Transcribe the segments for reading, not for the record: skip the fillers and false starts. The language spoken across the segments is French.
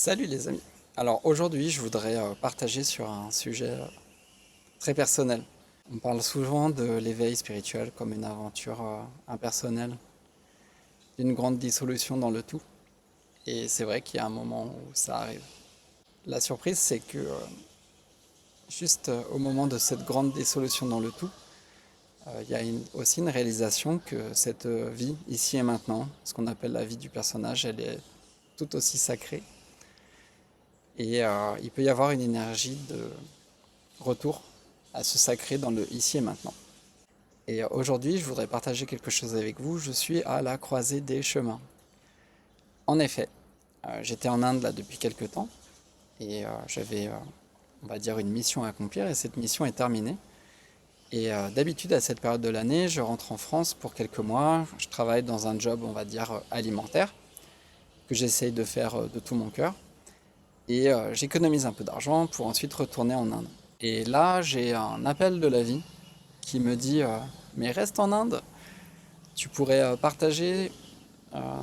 Salut les amis. Alors aujourd'hui, je voudrais partager sur un sujet très personnel. On parle souvent de l'éveil spirituel comme une aventure impersonnelle, d'une grande dissolution dans le tout. Et c'est vrai qu'il y a un moment où ça arrive. La surprise, c'est que juste au moment de cette grande dissolution dans le tout, il y a aussi une réalisation que cette vie, ici et maintenant, ce qu'on appelle la vie du personnage, elle est tout aussi sacrée. Et il peut y avoir une énergie de retour à ce sacré dans le ici et maintenant. Et aujourd'hui, je voudrais partager quelque chose avec vous. Je suis à la croisée des chemins. En effet, j'étais en Inde là depuis quelques temps et j'avais, on va dire, une mission à accomplir et cette mission est terminée. Et d'habitude, à cette période de l'année, je rentre en France pour quelques mois. Je travaille dans un job, on va dire, alimentaire que j'essaye de faire de tout mon cœur. Et j'économise un peu d'argent pour ensuite retourner en Inde. Et là, j'ai un appel de la vie qui me dit mais reste en Inde, tu pourrais partager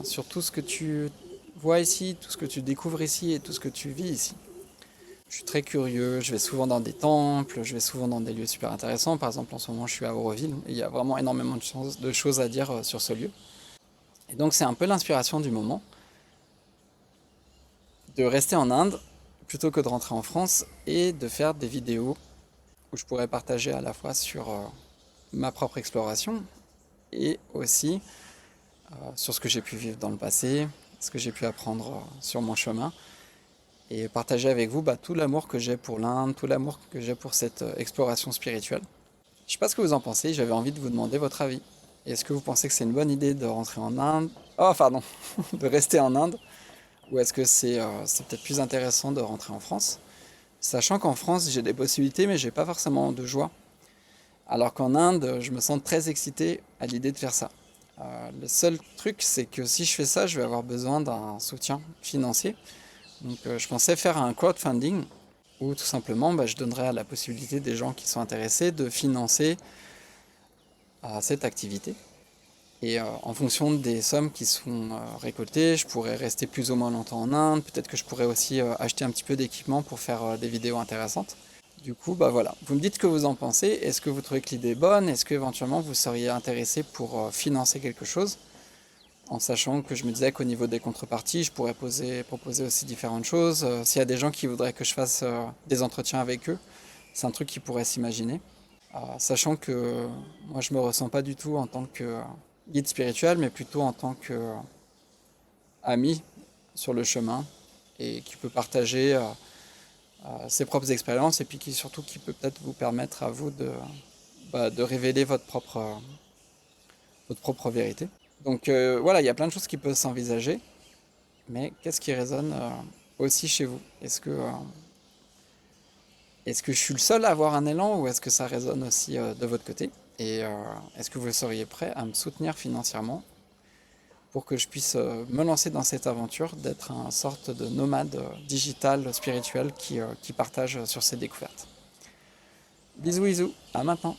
sur tout ce que tu vois ici, tout ce que tu découvres ici et tout ce que tu vis ici. Je suis très curieux, je vais souvent dans des temples, je vais souvent dans des lieux super intéressants. Par exemple, en ce moment, je suis à Auroville et il y a vraiment énormément de choses à dire sur ce lieu. Et donc, c'est un peu l'inspiration du moment de rester en Inde plutôt que de rentrer en France et de faire des vidéos où je pourrais partager à la fois sur ma propre exploration et aussi sur ce que j'ai pu vivre dans le passé, ce que j'ai pu apprendre sur mon chemin et partager avec vous tout l'amour que j'ai pour l'Inde, tout l'amour que j'ai pour cette exploration spirituelle. Je sais pas ce que vous en pensez, j'avais envie de vous demander votre avis. Est-ce que vous pensez que c'est une bonne idée de rentrer en Inde? Oh, pardon, de rester en Inde? Ou est-ce que c'est peut-être plus intéressant de rentrer en France? Sachant qu'en France, j'ai des possibilités, mais j'ai pas forcément de joie. Alors qu'en Inde, je me sens très excité à l'idée de faire ça. Le seul truc, c'est que si je fais ça, je vais avoir besoin d'un soutien financier. Donc je pensais faire un crowdfunding où tout simplement je donnerais la possibilité des gens qui sont intéressés de financer cette activité. Et en fonction des sommes qui sont récoltées, je pourrais rester plus ou moins longtemps en Inde. Peut-être que je pourrais aussi acheter un petit peu d'équipement pour faire des vidéos intéressantes. Du coup, voilà. Vous me dites ce que vous en pensez. Est-ce que vous trouvez que l'idée est bonne? Est-ce qu'éventuellement vous seriez intéressé pour financer quelque chose? En sachant que je me disais qu'au niveau des contreparties, je pourrais proposer aussi différentes choses. S'il y a des gens qui voudraient que je fasse des entretiens avec eux, c'est un truc qui pourrait s'imaginer. Sachant que moi, je me ressens pas du tout en tant que guide spirituel, mais plutôt en tant que ami sur le chemin et qui peut partager ses propres expériences et puis surtout qui peut peut-être vous permettre à vous de révéler votre propre vérité. Donc voilà, il y a plein de choses qui peuvent s'envisager, mais qu'est-ce qui résonne aussi chez vous? Est-ce que je suis le seul à avoir un élan ou est-ce que ça résonne aussi de votre côté? Et est-ce que vous seriez prêt à me soutenir financièrement pour que je puisse me lancer dans cette aventure d'être un sorte de nomade digital, spirituel qui partage sur ses découvertes? Bisous, bisous, à maintenant!